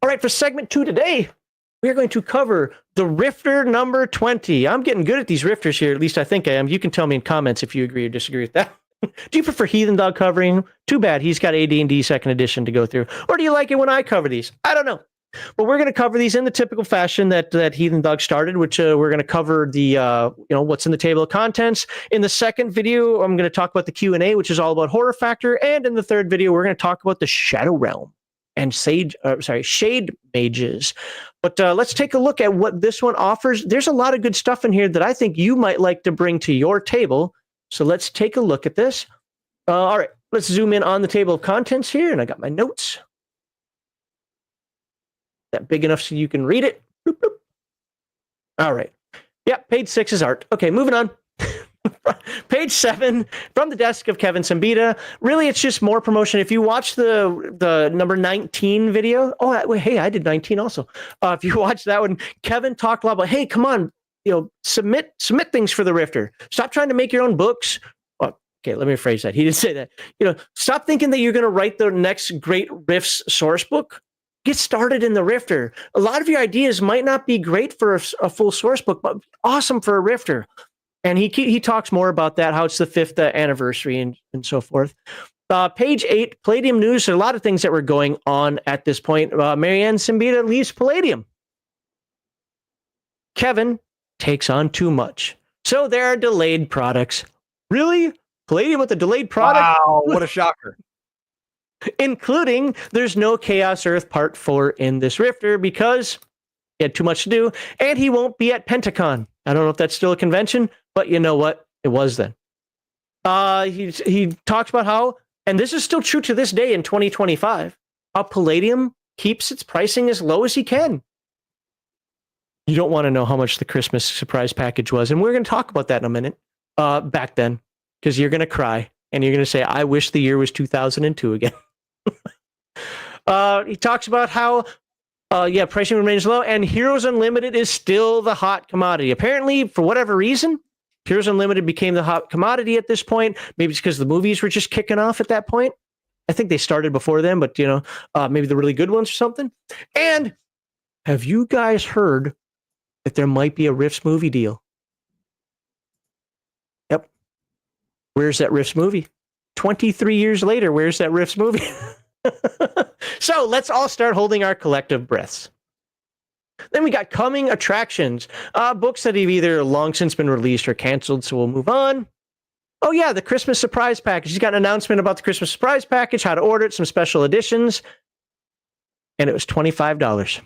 All right, for segment 2 today, we are going to cover the Rifter number 20. I'm getting good at these Rifters here, at least I think I am. You can tell me in comments if you agree or disagree with that. Do you prefer Heathen Dog covering? Too bad, he's got AD&D 2nd edition to go through. Or do you like it when I cover these? I don't know. But we're going to cover these in the typical fashion that Heathen Dog started, which we're going to cover the what's in the table of contents. In the second video, I'm going to talk about the Q&A, which is all about horror factor. And in the third video, we're going to talk about the Shadow Realm and Shade Mages. But let's take a look at what this one offers. There's a lot of good stuff in here that I think you might like to bring to your table. So let's take a look at this. All right, let's zoom in on the table of contents here, and I got my notes. That big enough so you can read it. Boop, boop. All right. Yeah, page 6 is art. Okay, moving on. Page 7, from the desk of Kevin Sambita. Really, it's just more promotion. If you watch the number 19 video, hey, I did 19 also. If you watch that one, Kevin talked a lot about, hey, come on, submit things for the Rifter. Stop trying to make your own books. Okay, let me rephrase that. He didn't say that. Stop thinking that you're going to write the next great Rifts source book. Get started in the Rifter. A lot of your ideas might not be great for a full source book, but awesome for a Rifter. And he talks more about that, how it's the 5th anniversary and so forth. Page 8, Palladium news. There are a lot of things that were going on at this point. Marianne Simbita leaves Palladium. Kevin takes on too much. So there are delayed products. Really? Palladium with a delayed product? Wow, what a shocker. Including, there's no Chaos Earth Part 4 in this Rifter because he had too much to do, and he won't be at Pentacon. I don't know if that's still a convention, but you know what? It was then. He talks about how, and this is still true to this day in 2025, how Palladium keeps its pricing as low as he can. You don't want to know how much the Christmas surprise package was, and we're going to talk about that in a minute. Back then, because you're going to cry, and you're going to say, I wish the year was 2002 again. He talks about how pricing remains low, and Heroes Unlimited is still the hot commodity. Apparently, for whatever reason, Heroes Unlimited became the hot commodity at this point. Maybe it's because the movies were just kicking off at that point. I think they started before then, but maybe the really good ones or something. And have you guys heard that there might be a Rifts movie deal? Yep. Where's that Rifts movie? 23 years later, where's that Rifts movie? So let's all start holding our collective breaths. Then we got coming attractions, books that have either long since been released or canceled, so we'll move on. Oh yeah, the Christmas surprise package. He's got an announcement about the Christmas surprise package, how to order it, some special editions, and it was $25.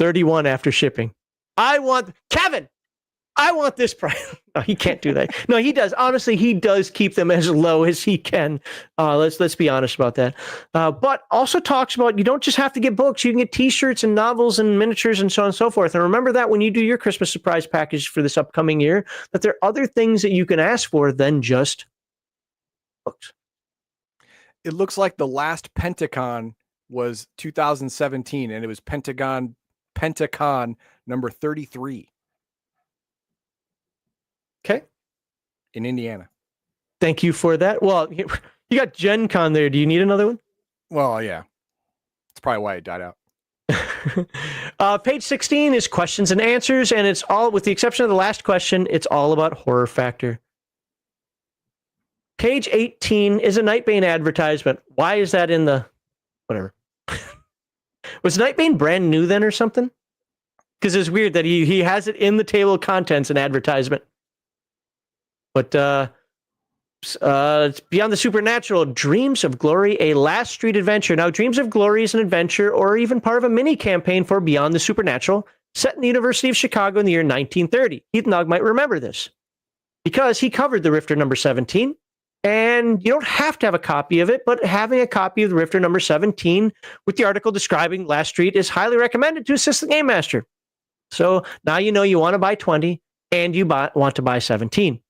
$31 after shipping. Kevin, I want this price. No, he can't do that. No, he does. Honestly, he does keep them as low as he can. Let's be honest about that. But also talks about you don't just have to get books. You can get T-shirts and novels and miniatures and so on and so forth. And remember that when you do your Christmas surprise package for this upcoming year, that there are other things that you can ask for than just books. It looks like the last Pentacon was 2017, and it was Pentacon number 33. Okay. In Indiana. Thank you for that. Well, you got Gen Con there. Do you need another one? Well, yeah. It's probably why it died out. Page 16 is questions and answers, and it's all, with the exception of the last question, it's all about horror factor. Page 18 is a Nightbane advertisement. Why is that in the... Whatever. Was Nightbane brand new then or something? Because it's weird that he has it in the table of contents, an advertisement. But it's Beyond the Supernatural, Dreams of Glory, a Last Street adventure. Now, Dreams of Glory is an adventure or even part of a mini campaign for Beyond the Supernatural, set in the University of Chicago in the year 1930. Heathen Dog might remember this because he covered the Rifter number 17. And you don't have to have a copy of it, but having a copy of the Rifter number 17 with the article describing Last Street is highly recommended to assist the Game Master. So now you know you want to buy 20 and you want to buy 17. You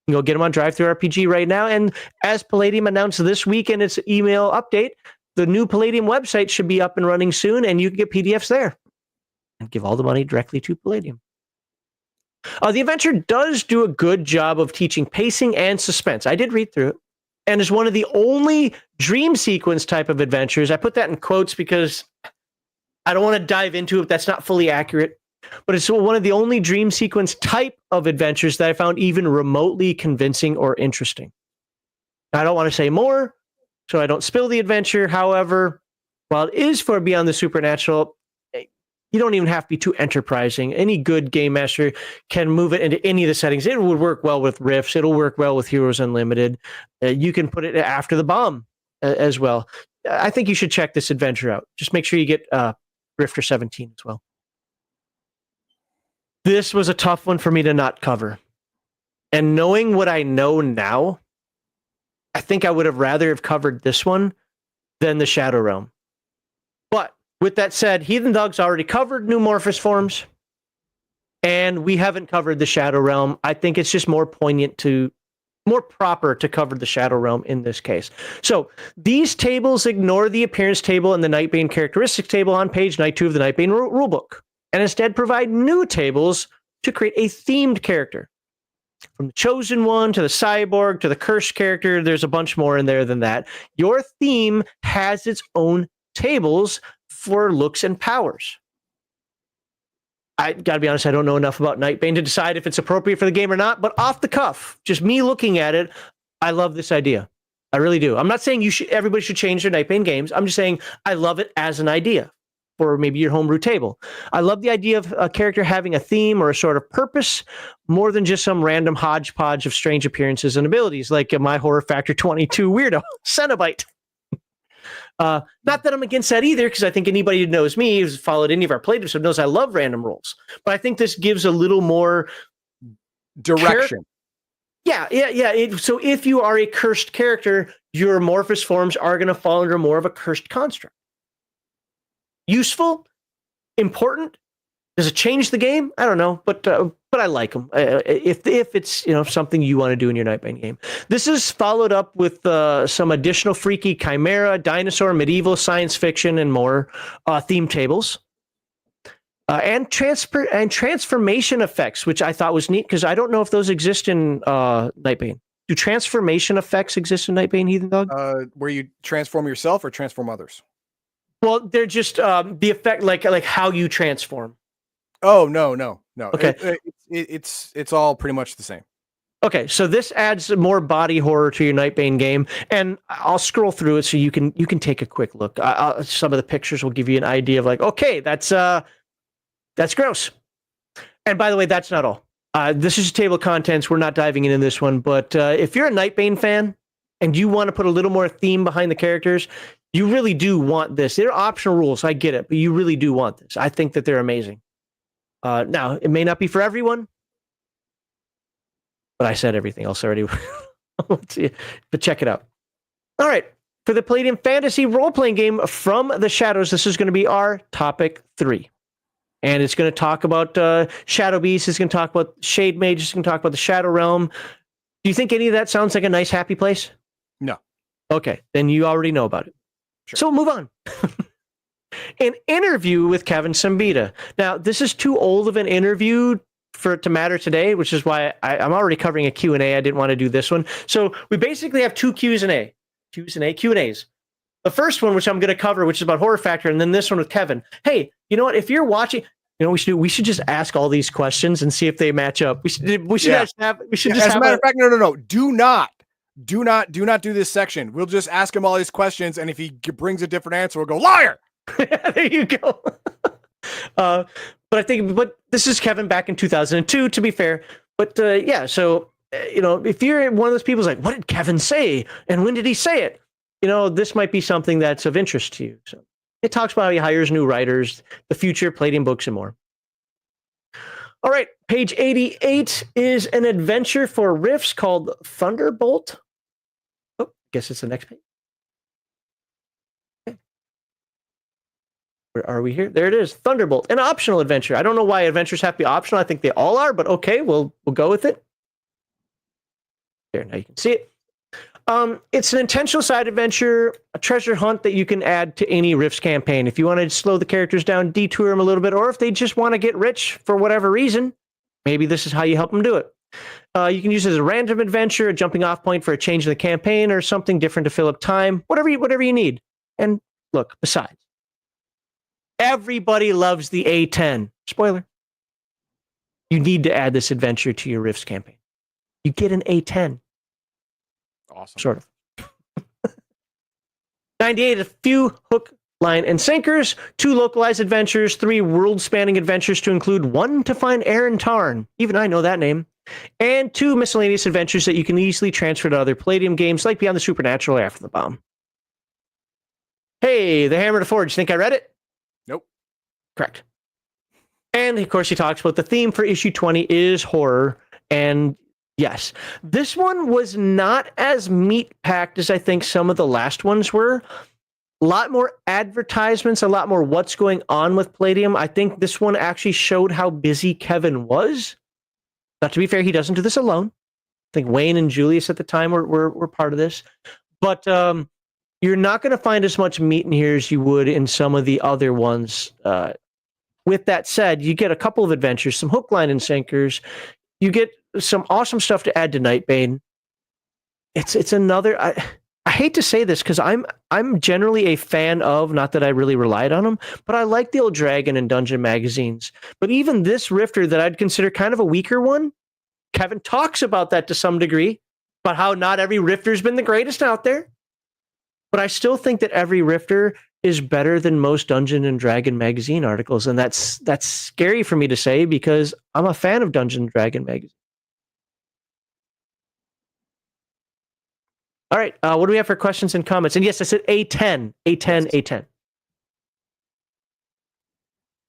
can go get them on DriveThruRPG right now. And as Palladium announced this week in its email update, the new Palladium website should be up and running soon, and you can get PDFs there and give all the money directly to Palladium. The adventure does do a good job of teaching pacing and suspense. I did read through it. and is one of the only dream sequence type of adventures. I put that in quotes because I don't want to dive into it. That's not fully accurate. But it's one of the only dream sequence type of adventures that I found even remotely convincing or interesting. I don't want to say more, so I don't spill the adventure. However, while it is for Beyond the Supernatural, you don't even have to be too enterprising. Any good game master can move it into any of the settings. It would work well with Rifts. It'll work well with Heroes Unlimited. You can put it after the bomb as well. I think you should check this adventure out. Just make sure you get Rifter 17 as well. This was a tough one for me to not cover. And knowing what I know now, I think I would have rather have covered this one than the Shadow Realm. But with that said, Heathen Dog's already covered new Morphous forms, and we haven't covered the Shadow Realm. I think it's just more proper to cover the Shadow Realm in this case. So these tables ignore the appearance table and the Nightbane characteristics table on page 92 of the Nightbane rulebook, and instead provide new tables to create a themed character. From the Chosen One to the Cyborg to the Cursed character, there's a bunch more in there than that. Your theme has its own tables for looks and powers. I gotta be honest, I don't know enough about Nightbane to decide if it's appropriate for the game or not, but off the cuff, just me looking at it, I love this idea. I really do. I'm not saying everybody should change their Nightbane games. I'm just saying I love it as an idea for maybe your homebrew table. I love the idea of a character having a theme or a sort of purpose more than just some random hodgepodge of strange appearances and abilities, like my Horror Factor 22 weirdo, Cenobite. Not that I'm against that either, because I think anybody who knows me, who's followed any of our playlists, knows I love random rolls. But I think this gives a little more direction. Yeah. So if you are a cursed character, your Morphous forms are going to fall under more of a cursed construct. Useful, important. Does it change the game? I don't know, but I like them. If it's something you want to do in your Nightbane game, this is followed up with some additional freaky chimera, dinosaur, medieval, science fiction, and more theme tables, and transformation effects, which I thought was neat because I don't know if those exist in Nightbane. Do transformation effects exist in Nightbane, Heathen Dog? Where you transform yourself or transform others? Well, they're just the effect, like how you transform. Oh, no. Okay. It's all pretty much the same. Okay, so this adds more body horror to your Nightbane game, and I'll scroll through it so you can take a quick look. Some of the pictures will give you an idea of like, okay, that's gross. And by the way, that's not all. This is a table of contents. We're not diving into this one, but if you're a Nightbane fan and you want to put a little more theme behind the characters, you really do want this. They're optional rules, I get it, but you really do want this. I think that they're amazing. Now, it may not be for everyone, but I said everything else already. Let's see, but check it out. All right, for the Palladium Fantasy role-playing game From the Shadows, this is going to be our topic 3. And it's going to talk about Shadow Beast, it's going to talk about Shade Mage, it's going to talk about the Shadow Realm. Do you think any of that sounds like a nice, happy place? No. Okay, then you already know about it. Sure. So we'll move on. An interview with Kevin Simbita. Now, this is too old of an interview for it to matter today, which is why I'm already covering a Q&A. I didn't want to do this one. So we basically have two Q&As. The first one, which I'm going to cover, which is about Horror Factor, and then this one with Kevin. Hey, you know what? If you're watching, we should just ask all these questions and see if they match up. As a matter of fact, no. Do not do this section. We'll just ask him all these questions, and if he brings a different answer, we'll go liar. There you go. But this is Kevin back in 2002, to be fair. But so if you're one of those people who's like, what did Kevin say, and when did he say it? This might be something that's of interest to you. So it talks about how he hires new writers, the future, Palladium books, and more. All right, page 88 is an adventure for Rifts called Thunderbolt. Oh, I guess it's the next page. Where are we here? There it is, Thunderbolt, an optional adventure. I don't know why adventures have to be optional. I think they all are, but okay, we'll go with it. There, now you can see it. It's an intentional side adventure, a treasure hunt that you can add to any Rifts campaign. If you want to slow the characters down, detour them a little bit, or if they just want to get rich for whatever reason, maybe this is how you help them do it. You can use it as a random adventure, a jumping off point for a change in the campaign, or something different to fill up time. Whatever you need. And look, besides, everybody loves the A10. Spoiler. You need to add this adventure to your Rifts campaign. You get an A10. Awesome. Sort of. 98, a few hook, line, and sinkers, 2 localized adventures, 3 world-spanning adventures to include 1 to find Aaron Tarn. Even I know that name. And 2 miscellaneous adventures that you can easily transfer to other Palladium games like Beyond the Supernatural or After the Bomb. Hey, The Hammer to Forge. Think I read it? Nope. Correct. And, of course, he talks about the theme for issue 20 is horror. And, yes, this one was not as meat-packed as I think some of the last ones were. A lot more advertisements, a lot more what's going on with Palladium. I think this one actually showed how busy Kevin was. Not to be fair, he doesn't do this alone. I think Wayne and Julius at the time were part of this. But you're not going to find as much meat in here as you would in some of the other ones. With that said, you get a couple of adventures, some hook, line, and sinkers. You get some awesome stuff to add to Nightbane. It's another... I hate to say this because I'm generally a fan of, not that I really relied on them, but I like the old Dragon and Dungeon magazines. But even this Rifter that I'd consider kind of a weaker one, Kevin talks about that to some degree, about how not every Rifter's been the greatest out there. But I still think that every Rifter is better than most Dungeon and Dragon magazine articles, and that's scary for me to say because I'm a fan of Dungeon and Dragon magazine. All right, what do we have for questions and comments? And yes, I said A10, A10, A10.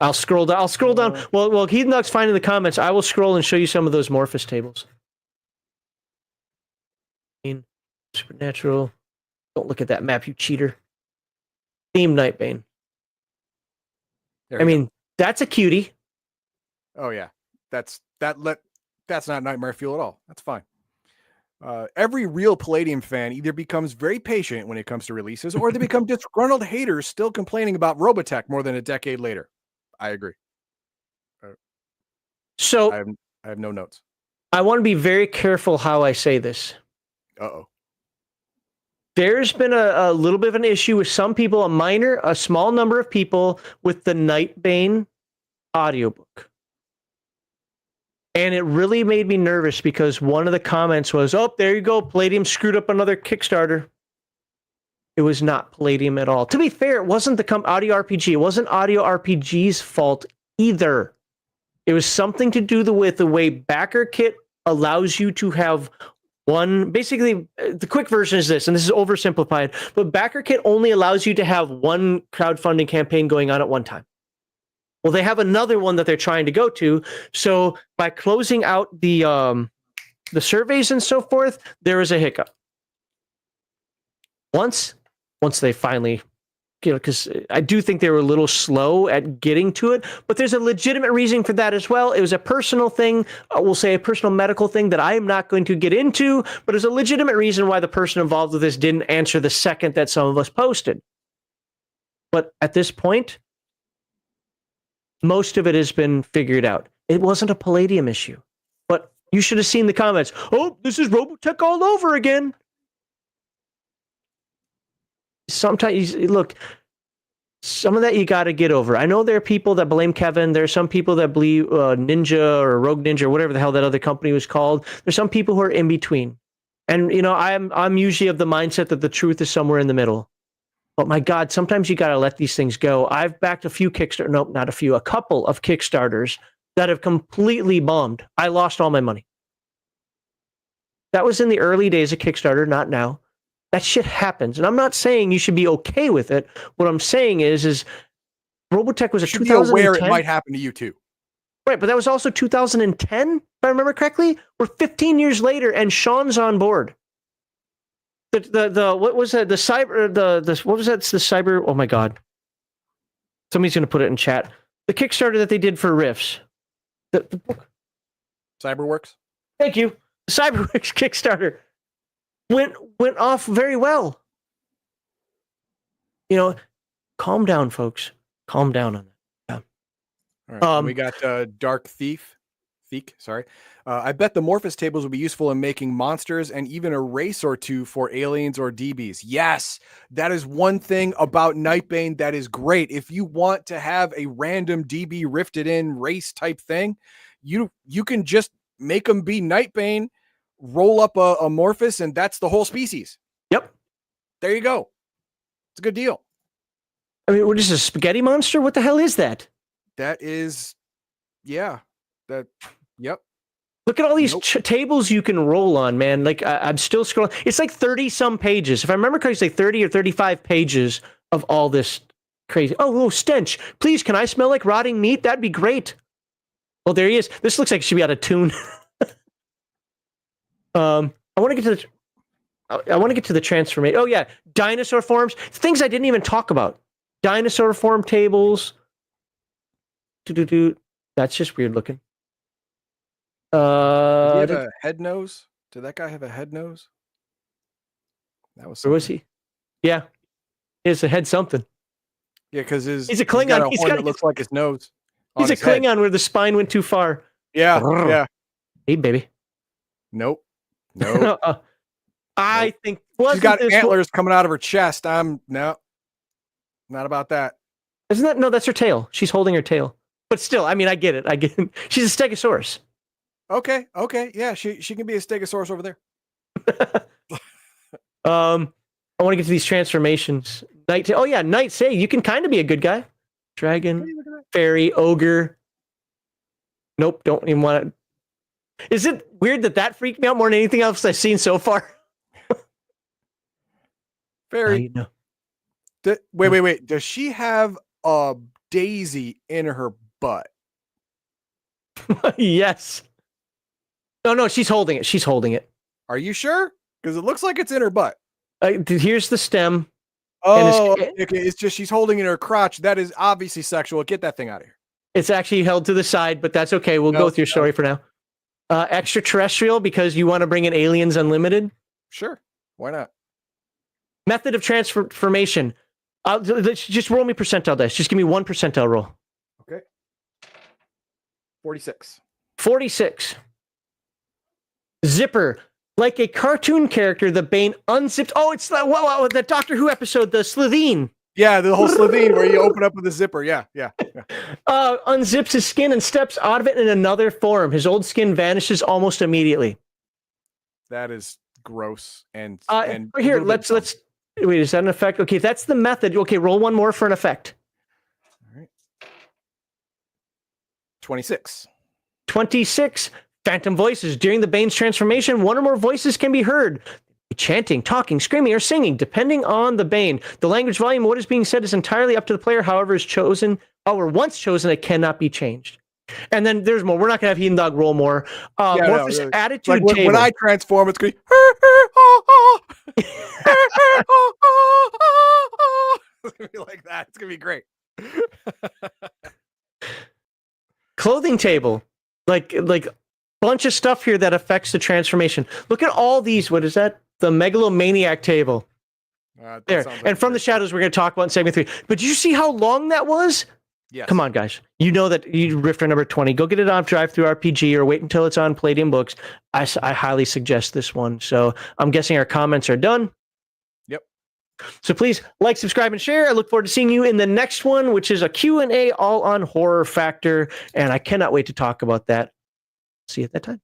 I'll scroll down. Well, Heathen Dog's finding the comments. I will scroll and show you some of those Morphus tables. Supernatural. Don't look at that map, you cheater. Theme Nightbane. I mean, that's a cutie. Oh yeah, that's not nightmare fuel at all. That's fine. Every real Palladium fan either becomes very patient when it comes to releases, or they become disgruntled haters still complaining about Robotech more than a decade later. I agree. So I have no notes. I want to be very careful how I say this. Uh-oh. There's been a little bit of an issue with some people, a small number of people with the Nightbane audiobook. And it really made me nervous because one of the comments was, oh, there you go, Palladium screwed up another Kickstarter. It was not Palladium at all. To be fair, it wasn't the Audio RPG. It wasn't Audio RPG's fault either. It was something to do with the way BackerKit allows you to have one. Basically, the quick version is this, and this is oversimplified, but BackerKit only allows you to have one crowdfunding campaign going on at one time. Well, they have another one that they're trying to go to. So by closing out the surveys and so forth, there is a hiccup. Once they finally, because I do think they were a little slow at getting to it, but there's a legitimate reason for that as well. It was a personal thing, we'll say a personal medical thing that I am not going to get into, but there's a legitimate reason why the person involved with this didn't answer the second that some of us posted. But at this point, most of it has been figured out. It wasn't a Palladium issue, but you should have seen the comments. Oh, this is Robotech all over again. Sometimes, look, some of that you got to get over. I know there are people that blame Kevin. There are some people that believe Ninja or Rogue Ninja or whatever the hell that other company was called. There's some people who are in between. And, you know, I'm usually of the mindset that the truth is somewhere in the middle. But my God, sometimes you got to let these things go. I've backed a couple of Kickstarters that have completely bombed. I lost all my money. That was in the early days of Kickstarter, not now. That shit happens. And I'm not saying you should be okay with it. What I'm saying is Robotech was a 2010. You should be aware it might happen to you too. Right, but that was also 2010, if I remember correctly. We're 15 years later, and Sean's on board. What was that? The cyber. Oh my God! Somebody's going to put it in chat. The Kickstarter that they did for Rifts. The book. Cyberworks. Thank you. The Cyberworks Kickstarter went off very well. You know, calm down, folks. Calm down on that. Yeah. All right. We got Dark Thief Theek, sorry. I bet the Morphous tables will be useful in making monsters and even a race or two for aliens or DBs. Yes, that is one thing about Nightbane that is great. If you want to have a random DB rifted in race type thing, you can just make them be Nightbane, roll up a Morphous, and that's the whole species. Yep. There you go. It's a good deal. I mean, what is a spaghetti monster? What the hell is that? That is, yeah. Yep. Look at all these tables you can roll on, man. Like, I'm still scrolling. It's like 30-some pages. If I remember correctly, it's like 30 or 35 pages of all this crazy. Oh, stench. Please, can I smell like rotting meat? That'd be great. Well, there he is. This looks like it should be out of tune. I want to get to the transformation. Oh, yeah. Dinosaur forms. Things I didn't even talk about. Dinosaur form tables. That's just weird looking. Did he have a head nose? Did that guy have a head nose? That was. Where was he? Yeah, he has a head something. Yeah, because he's a Klingon. He's got that looks like his nose. He's a Klingon where the spine went too far. Yeah, yeah. Hey, baby. Nope. I think she's got antlers coming out of her chest. No, not about that. Isn't that no? That's her tail. She's holding her tail. But still, I mean, I get it. She's a Stegosaurus. Okay. Yeah, she can be a Stegosaurus over there. I want to get to these transformations. Oh yeah, Knight. Say you can kind of be a good guy. Dragon, fairy, ogre. Nope, don't even want to. Is it weird that freaked me out more than anything else I've seen so far? Fairy. Wait. Does she have a daisy in her butt? Yes. No, she's holding it. Are you sure? Because it looks like it's in her butt. Here's the stem. Oh, okay. It's just she's holding it in her crotch. That is obviously sexual. Get that thing out of here. It's actually held to the side, but that's okay. We'll go with your story for now. Extraterrestrial, because you want to bring in Aliens Unlimited? Sure. Why not? Method of transformation. Just roll me percentile dice. Just give me one percentile roll. Okay. 46. 46. Zipper. Like a cartoon character, the Bane unzipped. Oh, it's the Doctor Who episode, the Slitheen. Yeah, the whole Slitheen where you open up with a zipper. Yeah. Unzips his skin and steps out of it in another form. His old skin vanishes almost immediately. That is gross. And here, let's wait. Is that an effect? Okay, that's the method. Okay, roll one more for an effect. All right. 26. 26. Phantom voices. During the Bane's transformation, one or more voices can be heard. Chanting, talking, screaming, or singing, depending on the Bane. The language, volume, what is being said is entirely up to the player. However, once chosen, it cannot be changed. And then there's more. We're not going to have Heathen Dog roll more. Morphous attitude like table. When I transform, it's going to be it's going to be like that. It's going to be great. Clothing table. Like bunch of stuff here that affects the transformation. Look at all these. What is that? The megalomaniac table. There. And from the shadows, we're going to talk about in segment 3. But did you see how long that was? Yes. Come on, guys. You know that you Rifter number 20. Go get it on Drive-Thru-RPG or wait until it's on Palladium Books. I highly suggest this one. So I'm guessing our comments are done. Yep. So please like, subscribe, and share. I look forward to seeing you in the next one, which is a Q&A all on Horror Factor. And I cannot wait to talk about that. See you at that time.